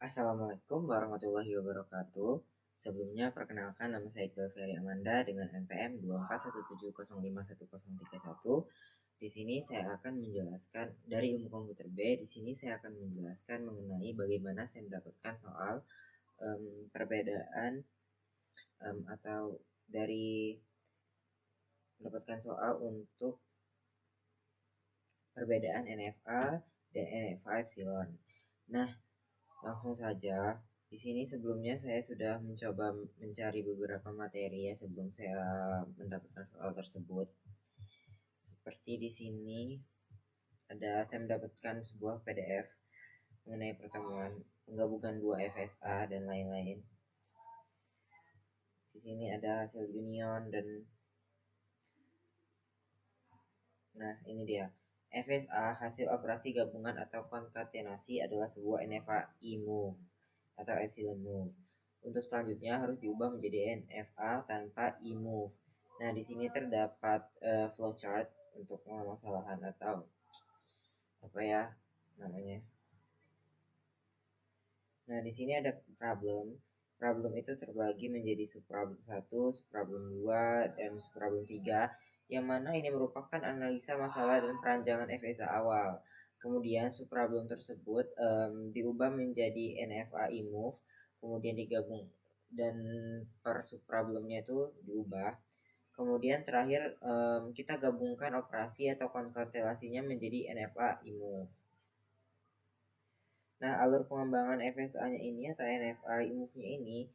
Assalamualaikum warahmatullahi wabarakatuh. Sebelumnya perkenalkan nama saya Iqbal Ferry Amanda dengan NPM 241705131. Di sini saya akan menjelaskan dari ilmu komputer B. Di sini saya akan menjelaskan mengenai bagaimana saya mendapatkan soal perbedaan atau dari mendapatkan soal untuk perbedaan NFA dan NFA epsilon. Nah, langsung saja. Di sini sebelumnya saya sudah mencoba mencari beberapa materi ya sebelum saya mendapatkan soal tersebut. Seperti di sini saya mendapatkan sebuah PDF mengenai pertemuan penggabungan dua FSA dan lain-lain. Di sini ada hasil union dan ini dia. FSA hasil operasi gabungan atau konkatenasi adalah sebuah NFA E-move atau epsilon move. Untuk selanjutnya harus diubah menjadi NFA tanpa E-move. Nah, di sini terdapat flowchart untuk permasalahan atau apa ya namanya. Nah, di sini ada problem. Problem itu terbagi menjadi subproblem 1, subproblem 2, dan subproblem 3, yang mana ini merupakan analisa masalah dan perancangan FSA awal. Kemudian subproblem tersebut diubah menjadi NFA E-move, kemudian digabung dan per subproblemnya itu diubah. Kemudian terakhir kita gabungkan operasi atau konkatenasinya menjadi NFA E-move. Nah, alur pengembangan FSA-nya ini atau NFA E-move-nya ini,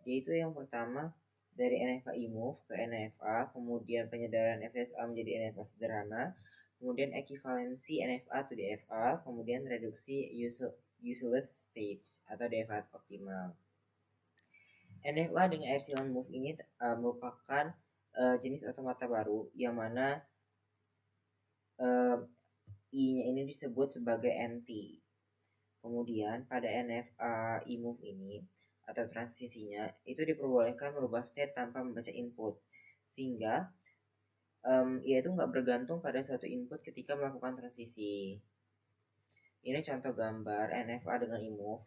dia itu yang pertama dari NFA E-move ke NFA, kemudian penyedaran FSA menjadi NFA sederhana, kemudian ekivalensi NFA to DFA, kemudian reduksi useless states atau DFA optimal. NFA dengan epsilon move ini merupakan jenis otomata baru yang mana I-nya ini disebut sebagai NT. Kemudian pada NFA E-move ini atau transisinya itu diperbolehkan merubah state tanpa membaca input, sehingga yaitu nggak bergantung pada suatu input ketika melakukan transisi. Ini contoh gambar NFA dengan E-move.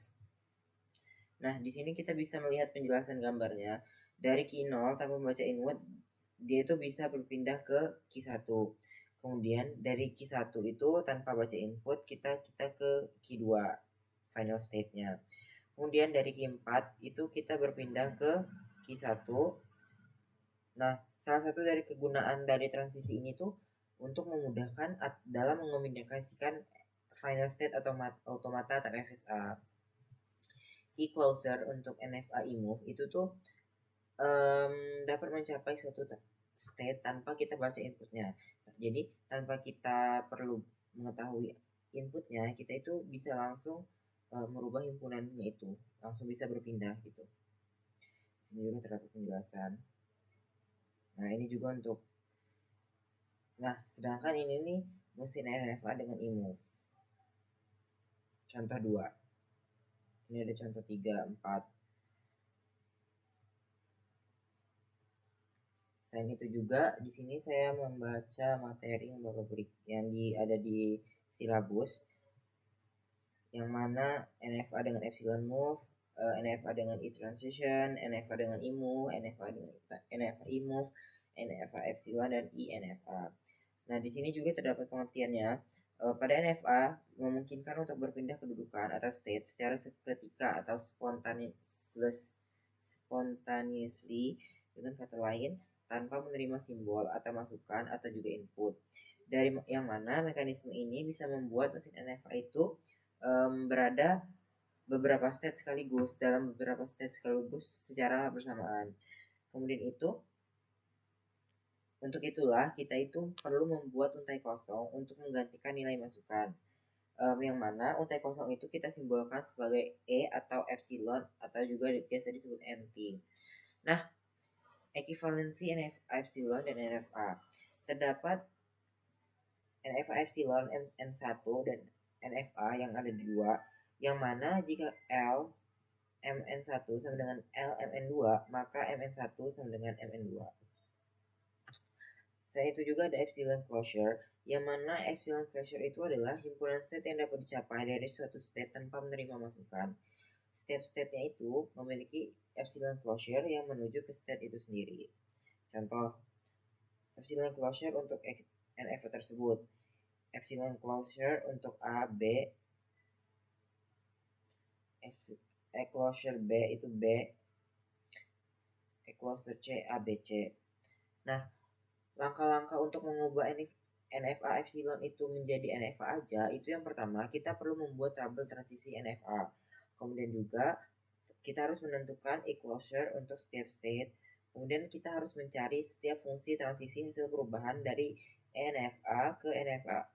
Nah, di sini kita bisa melihat penjelasan gambarnya. Dari Q0 tanpa membaca input, dia itu bisa berpindah ke Q1. Kemudian dari Q1 itu tanpa baca input, kita ke Q2 final state-nya. Kemudian dari Q4 itu kita berpindah ke Q1. Nah, salah satu dari kegunaan dari transisi ini tuh untuk memudahkan dalam mengomunikasikan final state atau automata atau FSA. E-closer untuk NFA E-move itu tuh dapat mencapai suatu state tanpa kita baca inputnya. Jadi tanpa kita perlu mengetahui inputnya, kita itu bisa langsung merubah himpunannya itu, langsung bisa berpindah gitu. Di sini juga terdapat penjelasan. Nah, ini juga untuk sedangkan ini nih mesin NFA dengan E-move. Contoh 2. Ini ada contoh 3, 4. Selain itu juga di sini saya membaca materi yang ada di silabus, yang mana NFA dengan epsilon move, NFA dengan e-transition, NFA dengan E-move, NFA dengan NFA E-move, NFA epsilon, dan INFA. Nah, di sini juga terdapat pengertiannya. Pada NFA memungkinkan untuk berpindah kedudukan atau state secara seketika atau spontaneously, dengan kata lain tanpa menerima simbol atau masukan atau juga input. Dari yang mana mekanisme ini bisa membuat mesin NFA itu berada beberapa state sekaligus dalam beberapa state sekaligus secara bersamaan. Kemudian untuk itulah kita itu perlu membuat untai kosong untuk menggantikan nilai masukan. Yang mana untai kosong itu kita simbolkan sebagai E atau epsilon atau juga biasa disebut MT. Nah, ekivalensi NFA epsilon dan NFA. Terdapat NFA epsilon N1 dan NFA yang ada di 2, yang mana jika L MN1 sama dengan L MN2, maka MN1 sama dengan MN2. Selain itu juga ada epsilon closure, yang mana epsilon closure itu adalah himpunan state yang dapat dicapai dari suatu state tanpa menerima masukan. Setiap state-nya itu memiliki epsilon closure yang menuju ke state itu sendiri. Contoh, epsilon closure untuk NFA tersebut. Epsilon closure untuk A, B, closure B itu B, closure C, A, B, C. Nah, langkah-langkah untuk mengubah NFA epsilon itu menjadi NFA aja, itu yang pertama kita perlu membuat tabel transisi NFA. Kemudian juga kita harus menentukan e-closure untuk setiap state. Kemudian kita harus mencari setiap fungsi transisi hasil perubahan dari NFA ke NFA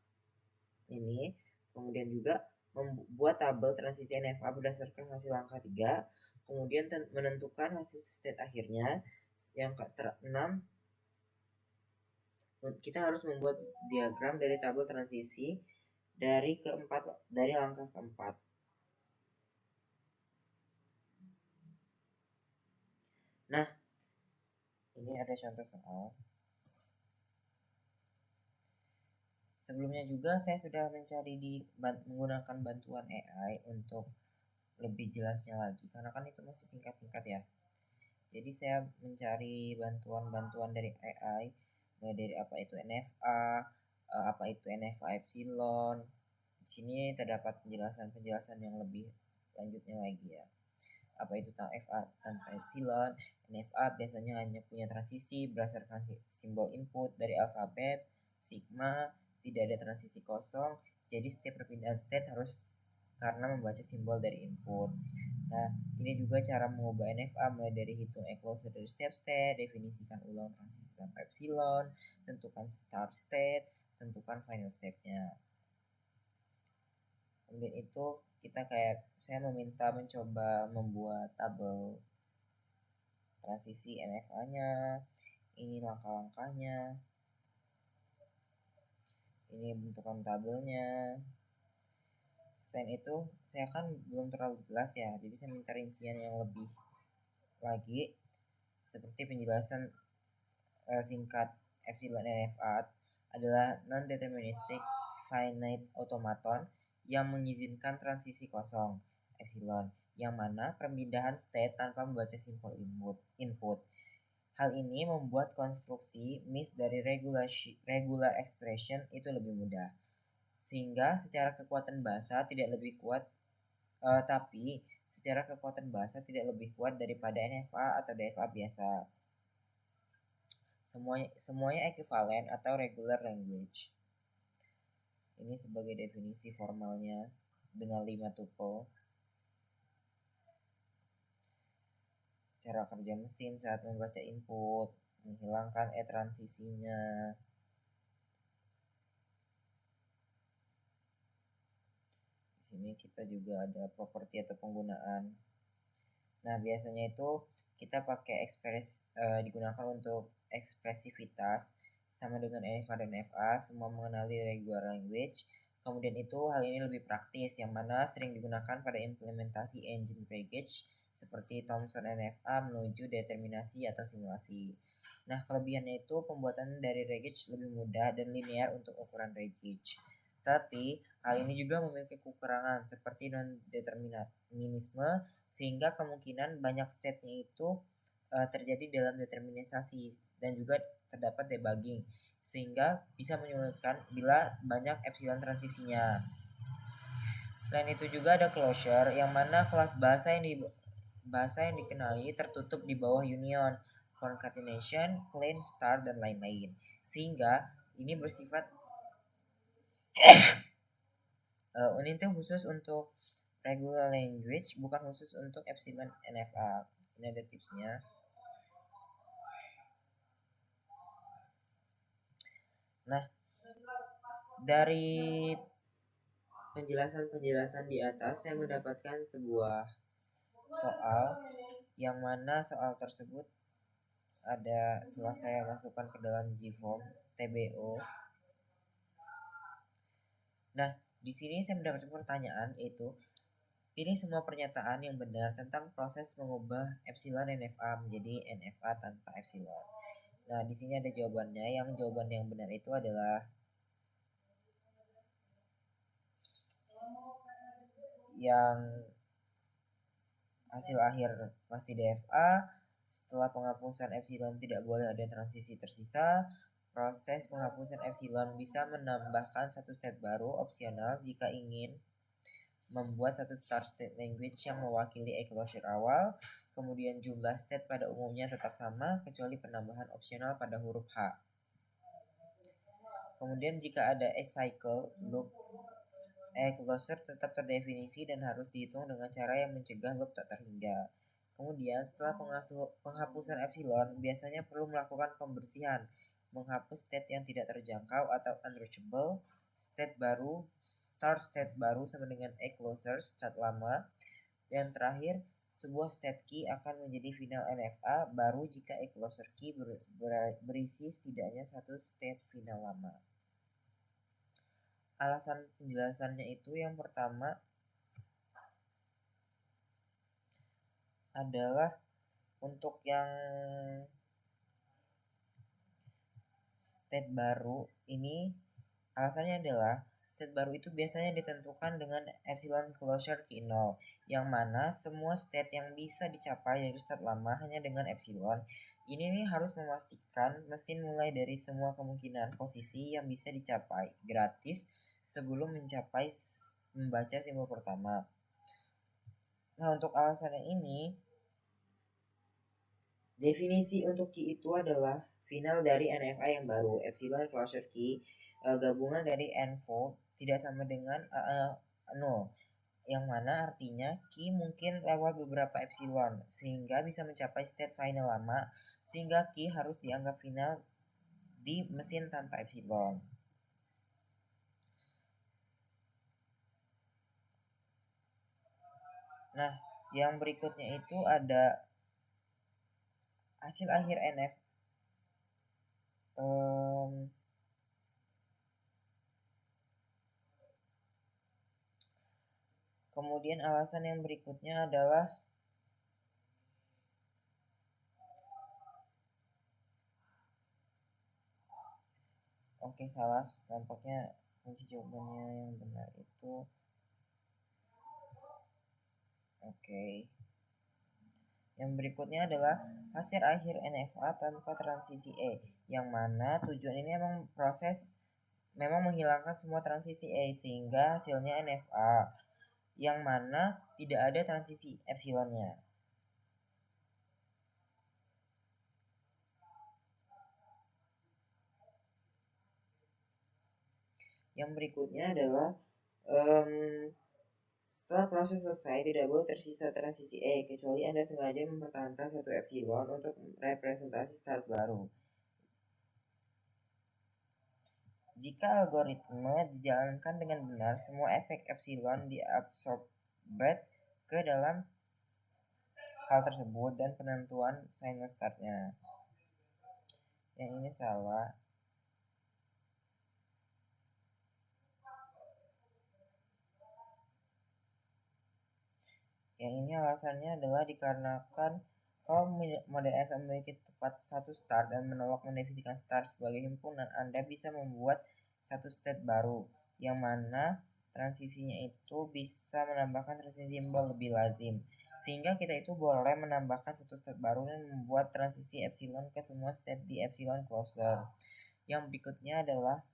ini. Kemudian juga membuat tabel transisi NFA berdasarkan hasil angka 3. Kemudian menentukan hasil state akhirnya. Yang keenam, kita harus membuat diagram dari tabel transisi dari langkah keempat. Nah, ini ada contoh soal. Sebelumnya juga saya sudah mencari menggunakan bantuan AI untuk lebih jelasnya lagi, karena kan itu masih singkat-singkat ya. Jadi saya mencari bantuan-bantuan dari AI, mulai dari apa itu NFA, apa itu NFA epsilon. Di sini terdapat penjelasan-penjelasan yang lebih lanjutnya lagi ya. Apa itu NFA tanpa epsilon? NFA biasanya hanya punya transisi berdasarkan simbol input dari alfabet, sigma, tidak ada transisi kosong. Jadi setiap perpindahan state harus karena membaca simbol dari input. Nah, ini juga cara mengubah NFA mulai dari hitung e-closure dari setiap state, definisikan ulang transisi tanpa epsilon, tentukan start state, tentukan final state-nya. Kemudian itu saya mencoba membuat tabel transisi NFA-nya. Ini langkah-langkahnya. Ini bentukan tabelnya. Selain itu, saya kan belum terlalu jelas ya, jadi saya minta rincian yang lebih lagi, seperti penjelasan singkat epsilon NFA adalah non-deterministic finite automaton yang mengizinkan transisi kosong epsilon, yang mana perpindahan state tanpa membaca simbol input. Hal ini membuat konstruksi MIS dari regular expression itu lebih mudah, sehingga secara kekuatan bahasa tidak lebih kuat, tapi secara kekuatan bahasa tidak lebih kuat daripada NFA atau DFA biasa. Semuanya ekuivalen atau regular language. Ini sebagai definisi formalnya dengan 5 tuple. Cara kerja mesin saat membaca input, menghilangkan transisinya. Di sini kita juga ada properti atau penggunaan. Nah, biasanya itu kita pakai digunakan untuk ekspresivitas sama dengan NFA dan FA, semua mengenali regular language. Kemudian itu hal ini lebih praktis, yang mana sering digunakan pada implementasi engine package seperti Thomson NFA menuju determinasi atau simulasi. Nah, kelebihannya itu pembuatan dari regex lebih mudah dan linear untuk ukuran regex. Tapi hal ini juga memiliki kekurangan seperti non-determinisme, sehingga kemungkinan banyak state-nya itu terjadi dalam determinisasi, dan juga terdapat debugging, sehingga bisa menyulitkan bila banyak epsilon transisinya. Selain itu juga ada closure, yang mana kelas bahasa yang dikenali tertutup di bawah union, concatenation, clean, start, dan lain-lain, sehingga ini bersifat ini tuh khusus untuk regular language, bukan khusus untuk epsilon NFA. Ini ada tipsnya. Nah, dari penjelasan di atas saya mendapatkan sebuah soal, yang mana soal tersebut telah saya masukkan ke dalam GForm TBO. Nah, di sini saya mendapatkan pertanyaan, yaitu pilih semua pernyataan yang benar tentang proses mengubah epsilon NFA menjadi NFA tanpa epsilon. Nah, di sini ada jawabannya. Jawaban yang benar itu adalah yang hasil akhir pasti DFA. Setelah penghapusan epsilon tidak boleh ada transisi tersisa. Proses penghapusan epsilon bisa menambahkan satu state baru opsional jika ingin membuat satu start state language yang mewakili e-closure awal. Kemudian jumlah state pada umumnya tetap sama kecuali penambahan opsional pada huruf H. Kemudian jika ada cycle loop, e-closure tetap terdefinisi dan harus dihitung dengan cara yang mencegah loop tak terhingga. Kemudian setelah penghapusan epsilon, biasanya perlu melakukan pembersihan, menghapus state yang tidak terjangkau atau unreachable, state baru, start state baru sama dengan e-closure state lama, dan terakhir sebuah state key akan menjadi final NFA baru jika e-closure key berisi setidaknya satu state final lama. Alasan penjelasannya itu yang pertama adalah untuk yang state baru ini, alasannya adalah state baru itu biasanya ditentukan dengan epsilon closure key 0, yang mana semua state yang bisa dicapai dari state lama hanya dengan epsilon. Ini nih harus memastikan mesin mulai dari semua kemungkinan posisi yang bisa dicapai gratis sebelum membaca simbol pertama. Nah, untuk alasannya ini, definisi untuk key itu adalah final dari NFA yang baru, epsilon closure key, gabungan dari n-fold tidak sama dengan 0, yang mana artinya key mungkin lewat beberapa epsilon, sehingga bisa mencapai state final lama, sehingga key harus dianggap final di mesin tanpa epsilon. Nah, yang berikutnya itu ada hasil akhir NF. Kemudian alasan yang berikutnya adalah salah, nampaknya kunci jawabannya yang benar itu yang berikutnya adalah hasil akhir NFA tanpa transisi E, yang mana tujuan ini memang menghilangkan semua transisi E sehingga hasilnya NFA, yang mana tidak ada transisi epsilonnya. Yang berikutnya adalah setelah proses selesai, tidak boleh tersisa transisi E, kecuali Anda sengaja mempertahankan satu epsilon untuk representasi start baru. Jika algoritma dijalankan dengan benar, semua efek epsilon diabsorbed ke dalam hal tersebut dan penentuan final startnya. Yang ini salah. Yang ini alasannya adalah dikarenakan kalau model F memiliki tepat satu start dan menolak mendefinisikan start sebagai himpunan, Anda bisa membuat satu state baru, yang mana transisinya itu bisa menambahkan transisi simbol lebih lazim. Sehingga kita itu boleh menambahkan satu state baru dan membuat transisi epsilon ke semua state di epsilon closure. Yang berikutnya adalah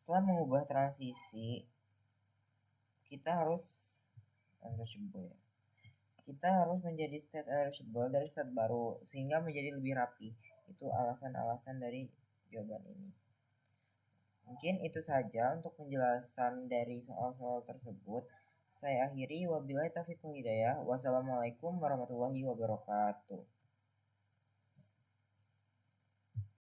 setelah mengubah transisi, kita harus menjadi state unreachable dari state baru sehingga menjadi lebih rapi. Itu alasan-alasan dari jawaban ini. Mungkin itu saja untuk penjelasan dari soal-soal tersebut. Saya akhiri, wabillahi taufiq wal hidayah. Wassalamualaikum warahmatullahi wabarakatuh.